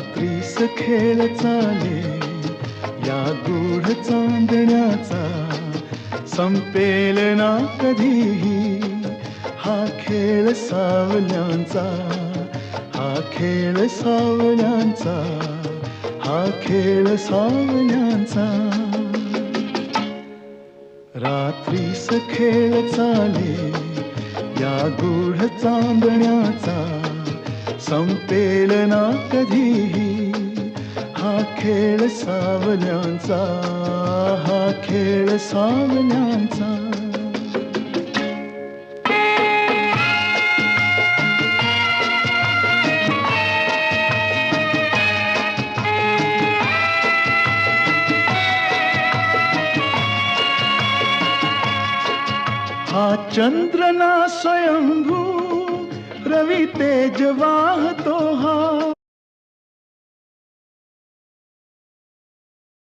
रात्रीस खेळ चाले या गूढ चांदण्याचा, संपेल ना कधीही हा खेळ सावल्यांचा, हा खेळ सावल्यांचा, हा खेळ सावल्यांचा. रात्रीस खेळ चाले या गूढ चांदण्याचा, संपेल ना कधीही हा खेळ सावल्यांचा, हा खेळ सावल्यांचा. हा चंद्र ना स्वयंभू रवी तेज वाहतो, हा